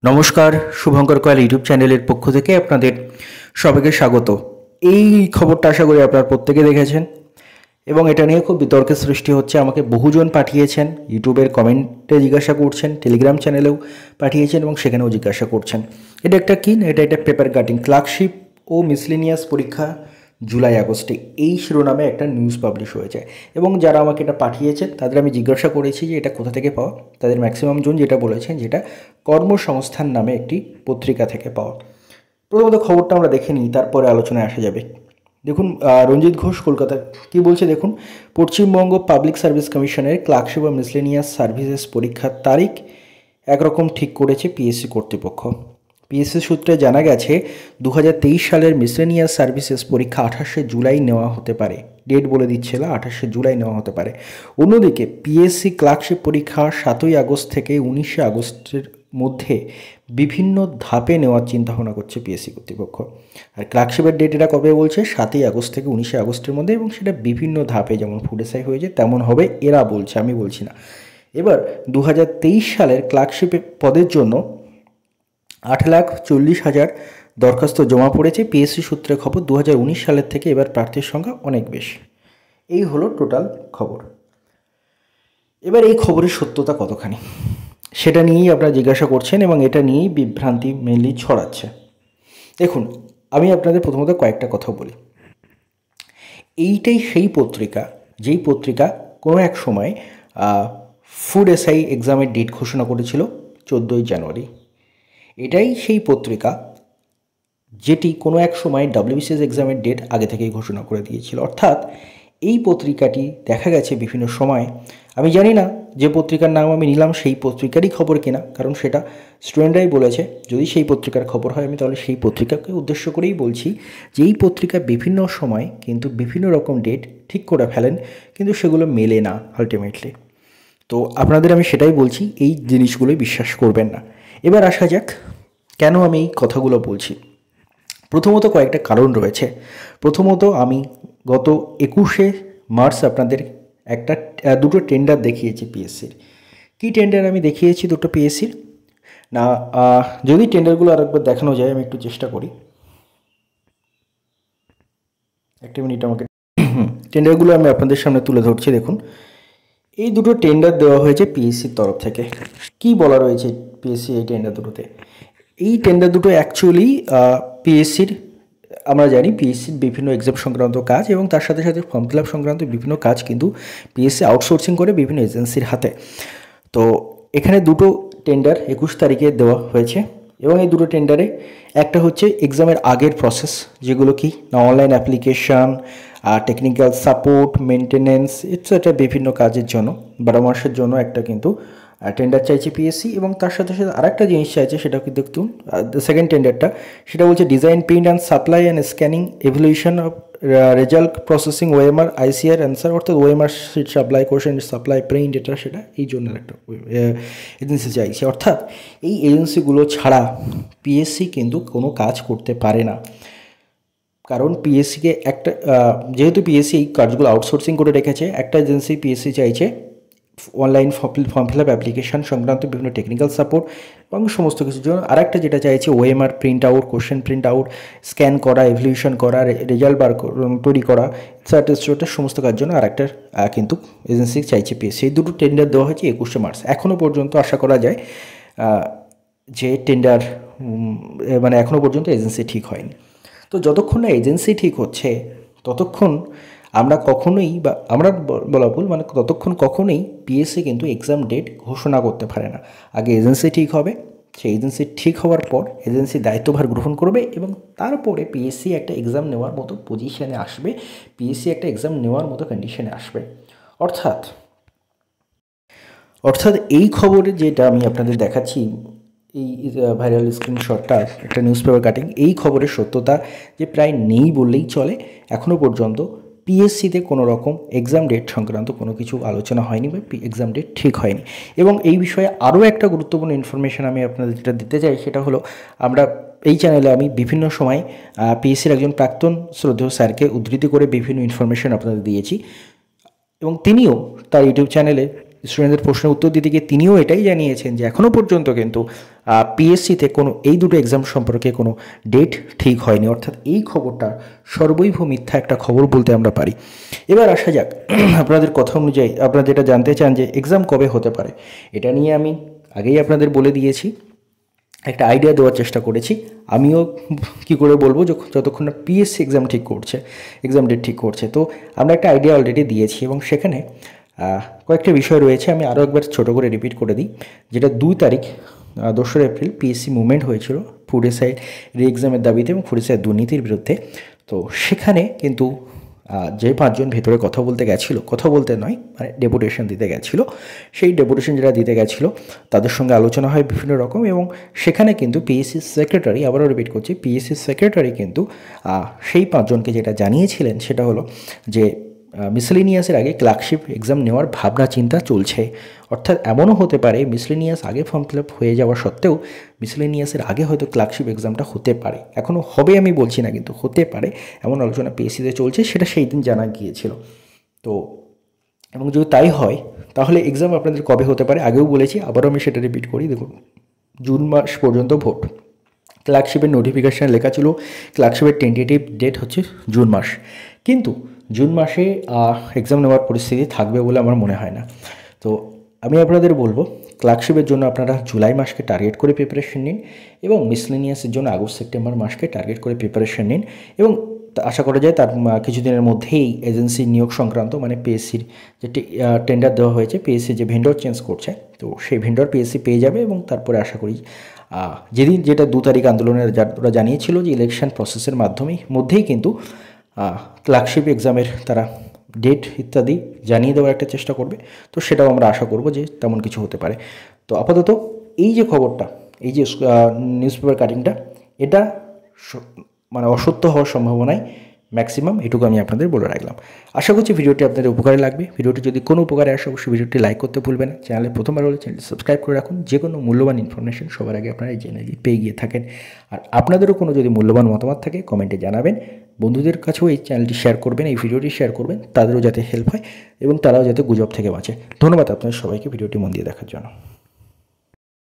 নমস্কার, শুভঙ্কর কয়াল ইউটিউব চ্যানেলের পক্ষ থেকে আপনাদের সবাইকে স্বাগত। এই খবরটা আশা করি আপনারা প্রত্যেকে দেখেছেন এবং এটা নিয়ে খুব বিতর্কের সৃষ্টি হচ্ছে। আমাকে বহুজন পাঠিয়েছেন, ইউটিউবের কমেন্টে জিজ্ঞাসা করছেন, টেলিগ্রাম চ্যানেলেও পাঠিয়েছেন এবং সেখানেও জিজ্ঞাসা করছেন। এটা একটা কি না, এটা একটা পেপার কাটিং ক্লার্কশিপ ও মিসলেনিয়াস পরীক্ষা জুলাই আগস্টে, এই শিরোনামে একটা নিউজ পাবলিশ হয়েছে এবং যারা আমাকে এটা পাঠিয়েছেন তাদের আমি জিজ্ঞাসা করেছি যে এটা কোথা থেকে পাওয়া। তাদের ম্যাক্সিমাম জন যেটা বলেছেন যেটা কর্মসংস্থান নামে একটি পত্রিকা থেকে পাওয়া। প্রথমত খবরটা আমরা দেখে নিই, তারপরে আলোচনায় আসা যাবে। দেখুন, রঞ্জিত ঘোষ কলকাতা কি বলছে দেখুন। পশ্চিমবঙ্গ পাবলিক সার্ভিস কমিশনের ক্লার্কশিপ বা মিসলেনিয়াস সার্ভিসেস পরীক্ষার তারিখ একরকম ঠিক করেছে পিএসসি কর্তৃপক্ষ। পিএসসি সূত্রে জানা গেছে 2023 সালের মিসলেনিয়াস সার্ভিসেস পরীক্ষা 28শে জুলাই নেওয়া হতে পারে। ডেট বলে দিচ্ছে না, 28শে জুলাই নেওয়া হতে পারে। অন্যদিকে পিএসসি ক্লার্কশিপ পরীক্ষা 7ই আগস্ট থেকে 19শে আগস্টের মধ্যে বিভিন্ন ধাপে নেওয়ার চিন্তাভাবনা করছে পিএসসি কর্তৃপক্ষ। আর ক্লার্কশিপের ডেট এটা কবে বলছে, 7ই আগস্ট থেকে 19শে আগস্টের মধ্যে, এবং সেটা বিভিন্ন ধাপে যেমন ফুড এসআই হয়েছে তেমন হবে এরা বলছে, আমি বলছি না। এবার 2023 সালের ক্লার্কশিপ পদের জন্য 8,40,000 দরখাস্ত জমা পড়েছে। পিএসসি সূত্রে খবর 2019 সালের থেকে এবার প্রার্থীর সংখ্যা অনেক বেশি। এই হলো টোটাল খবর। এবার এই খবরের সত্যতা কতখানি সেটা নিয়েই আপনারা জিজ্ঞাসা করছেন এবং এটা নিয়েই বিভ্রান্তি মেনলি ছড়াচ্ছে। দেখুন, আমি আপনাদের প্রথমত কয়েকটা কথা বলি। এইটাই সেই পত্রিকা যেই পত্রিকা কোনো এক সময় ফুড এসআই এক্সামের ডেট ঘোষণা করেছিল 14ই জানুয়ারি। এটাই সেই পত্রিকা যেটি কোনো এক সময় ডব্লিউবিসিএস এক্সামের ডেট আগে থেকেই ঘোষণা করে দিয়েছিল। অর্থাৎ এই পত্রিকাটি দেখা গেছে বিভিন্ন সময়, আমি জানি না যে পত্রিকার নাম আমি নিলাম সেই পত্রিকারই খবর কিনা, কারণ সেটা স্টুডেন্টরাই বলেছে। যদি সেই পত্রিকার খবর হয় আমি তাহলে সেই পত্রিকাকে উদ্দেশ্য করেই বলছি যে এই পত্রিকা বিভিন্ন সময় কিন্তু বিভিন্ন রকম ডেট ঠিক করে ফেলেন, কিন্তু সেগুলো মেলে না আলটিমেটলি। তো আপনাদের আমি সেটাই বলছি, এই জিনিসগুলোই বিশ্বাস করবেন না। এবার আসা যাক কেন আমি এই কথাগুলো বলছি। প্রথমত কয়েকটা কারণ রয়েছে। প্রথমত আমি গত 21শে মার্চ আপনাদের দুটো টেন্ডার দেখিয়েছি পিএসসির। কী টেন্ডার আমি দেখিয়েছি দুটো পিএসসির না, যদি টেন্ডারগুলো আরেকবার দেখানো যায়, আমি একটু চেষ্টা করি। একটা মিনিট আমাকে টেন্ডারগুলো আমি আপনাদের সামনে তুলে ধরছি। দেখুন, এই দুটো টেন্ডার দেওয়া হয়েছে পিএসসির তরফ থেকে। কি বলা রয়েছে পিএসসি এই টেন্ডার দুটোতে? এই টেন্ডার দুটো অ্যাকচুয়ালি পিএসসির, আমরা জানি পিএসসির বিভিন্ন এক্সাম সংক্রান্ত কাজ এবং তার সাথে সাথে ফর্ম ফিল আপ সংক্রান্ত বিভিন্ন কাজ কিন্তু পিএসসি আউটসোর্সিং করে বিভিন্ন এজেন্সির হাতে। তো এখানে দুটো টেন্ডার 21 তারিখে দেওয়া হয়েছে এবং এই দুটো টেন্ডারে একটা হচ্ছে এক্সামের আগের প্রসেস, যেগুলো কি না online application, technical support, maintenance etcetera বিভিন্ন কাজের জন্য 12 মাসের জন্য একটা কিন্তু টেন্ডার চাইছে পিএসসি। এবং তার সাথে সাথে আরেকটা জিনিস চাইছে, সেটা কি দেখুন সেকেন্ড টেন্ডারটা, সেটা বলছে design, print and supply and scanning, evolution of result processing, OMR, ICR answer, অর্থাৎ OMR sheet supply, question supply, print, এটা সেটা এই জন্য একটা এজেন্সি চাইছে। অর্থাৎ এই এজেন্সিগুলো ছাড়া পিএসসি কিন্তু কোনো কাজ করতে পারে না। কারণ পিএসসিকে একটা যেহেতু পিএসসি এই কাজগুলো আউটসোর্সিং করে রেখেছে, একটা এজেন্সি পিএসসি চাইছে online form fill up application সংক্রান্ত বিভিন্ন টেকনিক্যাল সাপোর্ট এবং সমস্ত কিছুর জন্য। আরেকটা যেটা চাইছে OMR print out, question print out, scan করা, এভলিউশন করা, রেজাল্ট তৈরি করা, এটসেট্রা সমস্ত কাজের জন্য আরেকটা কিন্তু এজেন্সি চাইছে পিএসসি। এই দুটো টেন্ডার দেওয়া হয়েছে 21শে মার্চ। এখনও পর্যন্ত আশা করা যায় যে টেন্ডার মানে এখনও পর্যন্ত এজেন্সি ঠিক হয়নি। তো যতক্ষণ না এজেন্সি ঠিক হচ্ছে ততক্ষণ আমরা কখনোই, বা আমরা বলা ভুল, মানে ততক্ষণ কখনোই পিএসসি কিন্তু এক্সাম ডেট ঘোষণা করতে পারে না। আগে এজেন্সি ঠিক হবে, সেই এজেন্সি ঠিক হওয়ার পর এজেন্সি দায়িত্বভার গ্রহণ করবে এবং তারপরে পিএসসি একটা এক্সাম নেওয়ার মতো পজিশানে আসবে, পিএসসি একটা এক্সাম নেওয়ার মতো কন্ডিশনে আসবে। অর্থাৎ এই খবরে যেটা আমি আপনাদের দেখাচ্ছি, এই ভাইরাল স্ক্রিনশটটা একটা নিউজ পেপার কাটিং, এই খবরের সত্যতা যে প্রায় নেই বললেই চলে। এখনও পর্যন্ত পিএসসিতে কোনো রকম এক্সাম ডেট সংক্রান্ত কোনো কিছু আলোচনা হয়নি বা এক্সাম ডেট ঠিক হয়নি। এবং এই বিষয়ে আরও একটা গুরুত্বপূর্ণ ইনফরমেশান আমি আপনাদের যেটা দিতে চাই, সেটা হলো আমরা এই চ্যানেলে আমি বিভিন্ন সময় পিএসসির একজন প্রাক্তন শ্রদ্ধেয় স্যারকে উদ্ধৃতি করে বিভিন্ন ইনফরমেশান আপনাদের দিয়েছি এবং তিনিও তার ইউটিউব চ্যানেলে স্টুডেন্টদের প্রশ্নের উত্তর দিতে গিয়ে তিনিও এটাই জানিয়েছেন যে এখনও পর্যন্ত কিন্তু পিএসসিতে কোনো এই দুটো এক্সাম সম্পর্কে কোনো ডেট ঠিক হয়নি, অর্থাৎ এই খবরটা সর্বৈব মিথ্যা একটা খবর বলতে আমরা পারি। এবার আসা যাক আপনাদের কথা অনুযায়ী, আপনারা যেটা জানতে চান যে এক্সাম কবে হতে পারে, এটা নিয়ে আমি আগেই আপনাদের বলে দিয়েছি, একটা আইডিয়া দেওয়ার চেষ্টা করেছি। আমিও কি করে বলবো যতক্ষণ না পিএসসি এক্সাম ঠিক করছে, এক্সাম ডেট ঠিক করছে। তো আমরা একটা আইডিয়া অলরেডি দিয়েছি এবং সেখানে কয়েকটা বিষয় রয়েছে। আমি আরও একবার ছোটো করে রিপিট করে দিই, যেটা 2 তারিখ 2রা এপ্রিল পিএসসি মুভমেন্ট হয়েছিল ফুড এসআই রি এক্সামের দাবিতে এবং ফুড এসআই দুর্নীতির বিরুদ্ধে। তো সেখানে কিন্তু যে 5 জন ভেতরে কথা বলতে গেছিলো, কথা বলতে নয় মানে ডেপুটেশন দিতে গেছিলো, সেই ডেপুটেশন যারা দিতে গেছিলো তাদের সঙ্গে আলোচনা হয় বিভিন্ন রকম, এবং সেখানে কিন্তু পিএসসির সেক্রেটারি, আবারও রিপিট করছি, পিএসসির সেক্রেটারি কিন্তু সেই 5 জনকে যেটা জানিয়েছিলেন সেটা হলো যে মিসলেনিয়াসের আগে ক্লার্কশিপ এক্সাম নেওয়ার ভাবনা চিন্তা চলছে। অর্থাৎ এমনও হতে পারে মিসলেনিয়াস আগে ফর্ম ফিল আপ হয়ে যাওয়া সত্ত্বেও মিসলেনিয়াসের আগে হয়তো ক্লার্কশিপ এক্সামটা হতে পারে, এখনও হবে আমি বলছি না, কিন্তু হতে পারে এমন আলোচনা পিএসসিতে চলছে, সেটা সেই দিন জানা গিয়েছিল। তো এবং যদি তাই হয় তাহলে এক্সাম আপনাদের কবে হতে পারে আগেও বলেছি, আবারও আমি সেটা রিপিট করি। দেখুন, জুন মাস পর্যন্ত ভোট, ক্লার্কশিপের নোটিফিকেশানে লেখা ছিল ক্লার্কশিপের টেন্টেটিভ ডেট হচ্ছে জুন মাস, কিন্তু জুন মাসে এক্সাম নেওয়ার পরিস্থিতি থাকবে বলে আমার মনে হয় না। তো আমি আপনাদের বলবো ক্লার্কশিপের জন্য আপনারা জুলাই মাসকে টার্গেট করে প্রিপারেশন নিন এবং মিসলেনিয়াসের জন্য আগস্ট সেপ্টেম্বর মাসকে টার্গেট করে প্রিপারেশন নিন, এবং আশা করা যায় তার কিছুদিনের মধ্যেই এজেন্সি নিয়োগ সংক্রান্ত মানে পিএসসির যে টেন্ডার দেওয়া হয়েছে, পিএসসি যে ভেন্ডর চেঞ্জ করছে, তো সেই ভেন্ডর পিএসসি পেয়ে যাবে এবং তারপরে আশা করি যেদিন যেটা 2 তারিখ আন্দোলনের ওরা জানিয়েছিল যে ইলেকশন প্রসেসের মধ্যেই কিন্তু ক্লার্কশিপ এক্সামের তারা ডেট ইত্যাদি জানিয়ে দেওয়ার একটা চেষ্টা করবে। তো সেটাও আমরা আশা করব যে তেমন কিছু হতে পারে। তো আপাতত এই যে খবরটা, এই যে নিউজ পেপার কাটিংটা, এটা মানে অসত্য হওয়ার সম্ভাবনায় ম্যাক্সিমাম, এটুকু আমি আপনাদের বলে রাখলাম। আশা করছি ভিডিওটি আপনাদের উপকারে লাগবে। ভিডিওটি যদি কোনো উপকারে আসে অবশ্যই ভিডিওটি লাইক করতে ভুলবেন না। চ্যানেলে প্রথমবার হলে চ্যানেলটি সাবস্ক্রাইব করে রাখুন, যে কোনো মূল্যবান ইনফরমেশন সবার আগে আপনারা এই চ্যানেলে পেয়ে গিয়ে থাকেন। আর আপনাদেরও কোনো যদি মূল্যবান মতামত থাকে কমেন্টে জানাবেন, বন্ধুদের কাছেও এই চ্যানেলটি শেয়ার করবেন, এই ভিডিওটি শেয়ার করবেন, তাদেরও যাতে হেল্প হয় এবং তারাও যাতে গুজব থেকে বাঁচে। ধন্যবাদ আপনাদের সবাইকে ভিডিওটি মন দিয়ে দেখার জন্য।